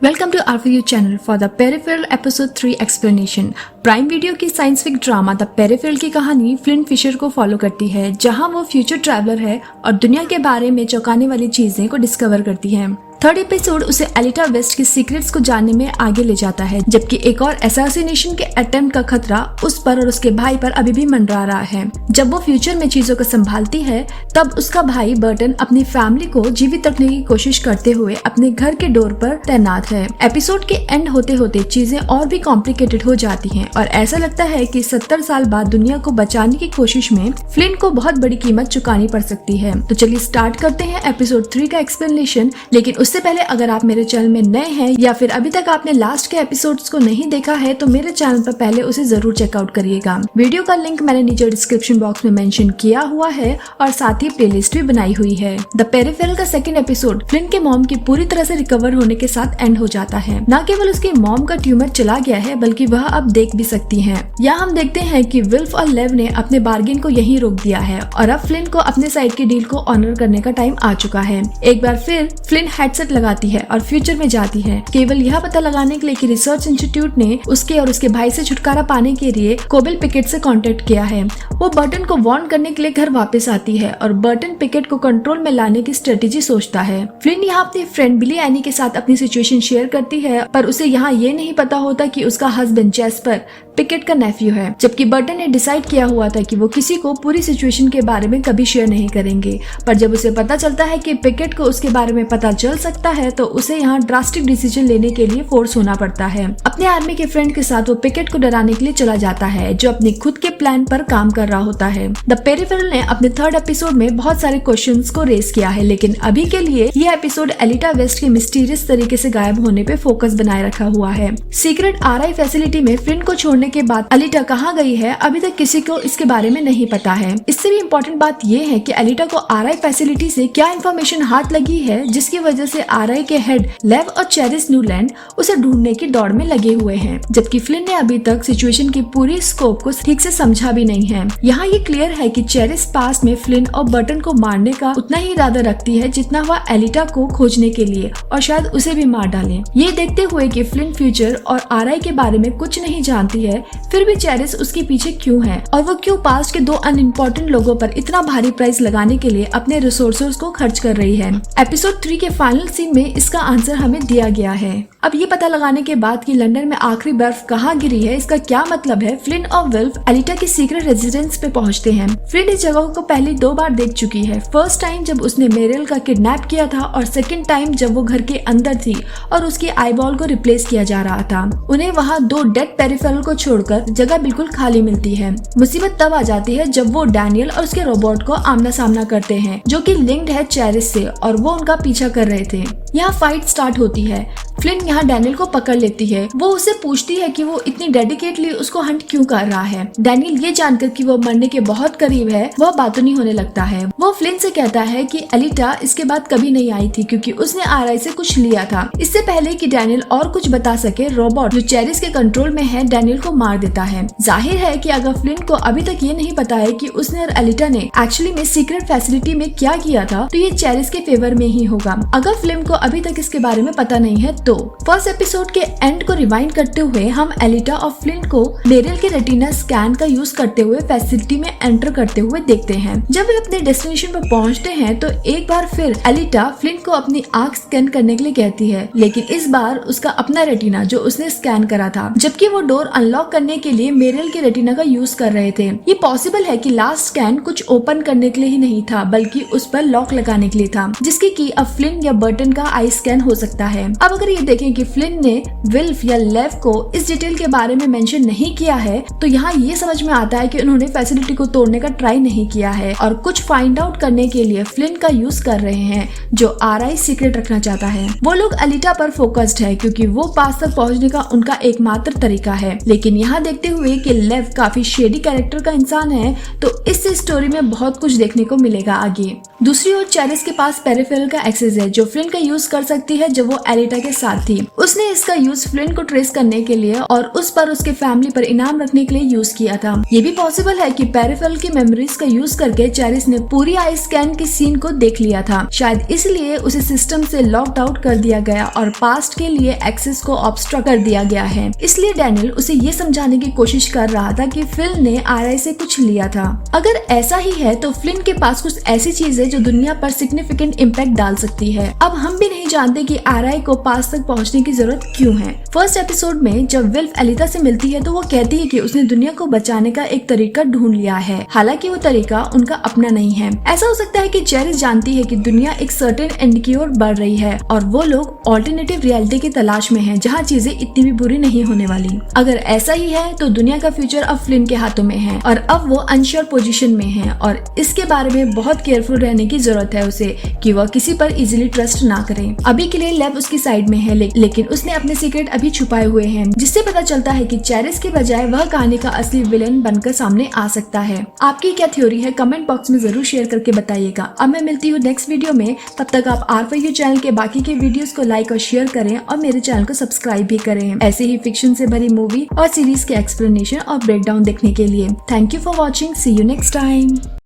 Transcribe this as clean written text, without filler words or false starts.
Welcome to RVU channel for the Peripheral episode 3 explanation. Prime video की scientific drama the peripheral की कहानी flint Fisher को follow करती है, जहां वो फ्यूचर ट्रैवलर है और दुनिया के बारे में चौंकाने वाली चीजें को डिस्कवर करती है। थर्ड एपिसोड उसे एलिटा वेस्ट की सीक्रेट्स को जानने में आगे ले जाता है, जबकि एक और असैसिनेशन के अटेम्प्ट का खतरा उस पर और उसके भाई पर अभी भी मंडरा रहा है। जब वो फ्यूचर में चीजों को संभालती है, तब उसका भाई बर्टन अपनी फैमिली को जीवित रखने की कोशिश करते हुए अपने घर के डोर पर तैनात है। एपिसोड के एंड होते होते चीजें और भी कॉम्प्लिकेटेड हो जाती हैं और ऐसा लगता है कि 70 साल बाद दुनिया को बचाने की कोशिश में फ्लिंट को बहुत बड़ी कीमत चुकानी पड़ सकती है। तो चलिए स्टार्ट करते हैं एपिसोड 3 का एक्सप्लेनेशन। लेकिन उससे पहले अगर आप मेरे चैनल में नए हैं या फिर अभी तक आपने लास्ट के एपिसोड्स को नहीं देखा है, तो मेरे चैनल पर पहले उसे जरूर चेकआउट करिएगा। वीडियो का लिंक मैंने नीचे डिस्क्रिप्शन बॉक्स में मेंशन किया हुआ है और साथ ही प्लेलिस्ट भी बनाई हुई है। द पेरिफेरल का सेकंड एपिसोड फ्लिंट के मॉम की पूरी तरह से रिकवर होने के साथ एंड हो जाता है। न केवल उसकी मॉम का ट्यूमर चला गया है, बल्कि वह अब देख भी सकती है। यहाँ हम देखते हैं कि विल्फ और लेव ने अपने बार्गेन को यहीं रोक दिया है और अब फ्लिंट को अपने साइड की डील को ऑनर करने का टाइम आ चुका है। एक बार फिर फ्लिंट हेडसेट लगाती है और फ्यूचर में जाती है, केवल यह पता लगाने के लिए कि रिसर्च इंस्टीट्यूट ने उसके और उसके भाई से छुटकारा पाने के लिए कोबिल पिकेट से कांटेक्ट किया है। वो बर्टन को वार्न करने के लिए घर वापस आती है और बर्टन पिकेट को कंट्रोल में लाने की स्ट्रेटेजी सोचता है। फ्लिंट यहाँ अपनी फ्रेंड बिली एनी के साथ अपनी सिचुएशन शेयर करती है, पर उसे यहाँ ये नहीं पता होता कि उसका हस्बैंड जेस्पर पिकेट का नेफ्यू है, जबकि बर्टन ने डिसाइड किया हुआ था कि वो किसी को पूरी सिचुएशन के बारे में कभी शेयर नहीं करेंगे। पर जब उसे पता चलता है कि पिकेट को उसके बारे में पता चल सकता है, तो उसे यहाँ ड्रास्टिक डिसीजन लेने के लिए फोर्स होना पड़ता है। अपने आर्मी के फ्रेंड के साथ वो पिकेट को डराने के लिए चला जाता है, जो अपने खुद के प्लान पर काम कर रहा होता है। द पेरिफेरल ने अपने थर्ड एपिसोड में बहुत सारे क्वेश्चंस को रेज किया है, लेकिन अभी के लिए यह एपिसोड एलिटा वेस्ट के मिस्टीरियस तरीके से गायब होने पे फोकस बनाए रखा हुआ है। सीक्रेट RI फैसिलिटी में फ्लिंट को छोड़ने के बाद एलिटा कहाँ गई है, अभी तक किसी को इसके बारे में नहीं पता है। इससे भी इम्पोर्टेंट बात यह है कि एलिटा को RI फैसिलिटी से क्या इन्फॉर्मेशन हाथ लगी है, जिसकी वजह से RI के हेड लेव और चेरिस न्यूलैंड उसे ढूंढने की दौड़ में लगे हुए हैं, जबकि फ्लिंट ने अभी तक सिचुएशन की पूरी स्कोप को ठीक से समझा भी नहीं है। यहाँ ये क्लियर है कि चेरिस पास में फ्लिंट और बर्टन को मारने का उतना ही इरादा रखती है जितना वह एलिटा को खोजने के लिए, और शायद उसे भी मार डाले। ये देखते हुए कि फ्लिंट फ्यूचर और RI के बारे में कुछ नहीं जानती है, फिर भी चेरिस उसके पीछे क्यों है और वो क्यों पास्ट के 2 अनइम्पोर्टेंट लोगों पर इतना भारी प्राइस लगाने के लिए अपने रिसोर्सेज को खर्च कर रही है। एपिसोड 3 के फाइनल सीन में इसका आंसर हमें दिया गया है। अब ये पता लगाने के बाद कि लंदन में आखिरी बर्फ कहाँ गिरी है, इसका क्या मतलब है, फ्लिंट और विल्फ एलिटा की सीक्रेट रेजिडेंस पे पहुँचते हैं। फ्लिंट इस जगह को पहले 2 बार देख चुकी है। फर्स्ट टाइम जब उसने मेरिल का किडनैप किया था और सेकंड टाइम जब वो घर के अंदर थी और उसकी आईबॉल को रिप्लेस किया जा रहा था। उन्हें वहाँ 2 डेड पेरिफेरल को छोड़कर जगह बिल्कुल खाली मिलती है। मुसीबत तब आ जाती है जब वो डैनियल और उसके रोबोट को आमना सामना करते हैं, जो कि लिंक्ड है चेरिस से, और वो उनका पीछा कर रहे थे। यहाँ फाइट स्टार्ट होती है। फ्लिंट यहाँ डैनियल को पकड़ लेती है। वो उससे पूछती है कि वो इतनी डेडिकेटली उसको हंट क्यों कर रहा है। डैनियल ये जानकर कि वो मरने के बहुत करीब है, वह बातूनी होने लगता है। वो फ्लिंट से कहता है कि एलिटा इसके बाद कभी नहीं आई थी, क्योंकि उसने RI से कुछ लिया था। इससे पहले कि डैनियल और कुछ बता सके, रोबोट जो चेरिस के कंट्रोल में है डैनियल को मार देता है। जाहिर है कि अगर फ्लिंट को अभी तक ये नहीं पता है कि उसने और एलिटा ने एक्चुअली में सीक्रेट फैसिलिटी में क्या किया था, तो ये चेरिस के फेवर में ही होगा। अगर फ्लिंट को अभी तक इसके बारे में पता नहीं है, तो फर्स्ट एपिसोड के एंड को रिवाइंड करते हुए हम एलिटा और फ्लिंट को मेरिल के रेटिना स्कैन का यूज करते हुए फैसिलिटी में एंटर करते हुए देखते हैं। जब वे अपने डेस्टिनेशन पर पहुंचते हैं, तो एक बार फिर एलिटा फ्लिंट को अपनी आंख स्कैन करने के लिए कहती है, लेकिन इस बार उसका अपना रेटिना जो उसने स्कैन करा था, जबकि वो डोर अनलॉक करने के लिए मेरिल के रेटिना का यूज कर रहे थे। ये पॉसिबल है कि लास्ट स्कैन कुछ ओपन करने के लिए ही नहीं था, बल्कि उस पर लॉक लगाने के लिए था, जिसकी की अब फ्लिंट या बर्टन का आई स्कैन हो सकता है। अब अगर ये देखें कि फ्लिंट ने विल्फ या लेव को इस डिटेल के बारे में मेंशन नहीं किया है, तो यहाँ ये समझ में आता है कि उन्होंने फैसिलिटी को तोड़ने का ट्राई नहीं किया है और कुछ फाइंड आउट करने के लिए फ्लिंट का यूज कर रहे हैं, जो RI सीक्रेट रखना चाहता है। वो लोग एलिटा पर फोकस्ड है, क्योंकि वो पास तक पहुँचने का उनका एकमात्र तरीका है। लेकिन यहाँ देखते हुए कि लेव काफी शेडी कैरेक्टर का इंसान है, तो इस स्टोरी में बहुत कुछ देखने को मिलेगा आगे। दूसरी ओर चेरिस के पास पेरिफेरल का एक्सेस है, जो फ्लिंट का यूज कर सकती है जब वो एलिटा के साथ साथ थी। उसने इसका यूज फ्लिंट को ट्रेस करने के लिए और उस पर उसके फैमिली पर इनाम रखने के लिए यूज किया था। ये भी पॉसिबल है कि पेरिफेरल की मेमोरीज का यूज करके चेरिस ने पूरी आई स्कैन की सीन को देख लिया था। शायद इसलिए उसे सिस्टम से लॉक्ड आउट कर दिया गया और पास्ट के लिए एक्सेस को ऑब्स्ट्रक्ट कर दिया गया है। इसलिए डैनियल उसे ये समझाने की कोशिश कर रहा था कि फिल ने आरआई से कुछ लिया था। अगर ऐसा ही है तो फ्लिन के पास कुछ ऐसी चीज है जो दुनिया पर सिग्निफिकेंट इम्पैक्ट डाल सकती है। अब हम भी नहीं जानते कि आरआई को पास्ट तक पहुंचने की जरूरत क्यों है। फर्स्ट एपिसोड में जब विल्फ एलिता से मिलती है तो वो कहती है कि उसने दुनिया को बचाने का एक तरीका ढूंढ लिया है, हालांकि वो तरीका उनका अपना नहीं है। ऐसा हो सकता है कि चेरिस जानती है कि दुनिया एक सर्टेन एंड की ओर बढ़ रही है और वो लोग ऑल्टरनेटिव रियलिटी की तलाश में हैं, जहां चीजें इतनी भी बुरी नहीं होने वाली। अगर ऐसा ही है तो दुनिया का फ्यूचर अब फ्लिन के हाथों में है और अब वो अनश्योर पोजीशन में है और इसके बारे में बहुत केयरफुल रहने की जरूरत है उसे कि वह किसी पर इजीली ट्रस्ट ना करे। अभी के लिए लेब उसकी साइड में है, लेकिन उसने अपने सीक्रेट अभी छुपाए हुए हैं, जिससे पता चलता है कि चेरिस के बजाय वह कहानी का असली विलेन बनकर सामने आ सकता है। आपकी क्या थ्योरी है कमेंट बॉक्स में जरूर शेयर करके बताइएगा। अब मैं मिलती हूँ नेक्स्ट वीडियो में, तब तक आप R4U चैनल के बाकी के वीडियोस को लाइक और शेयर करें और मेरे चैनल को सब्सक्राइब भी करें ऐसे ही फिक्शन से भरी मूवी और सीरीज के एक्सप्लेनेशन और ब्रेकडाउन देखने के लिए। Thank you for watching, see you next time.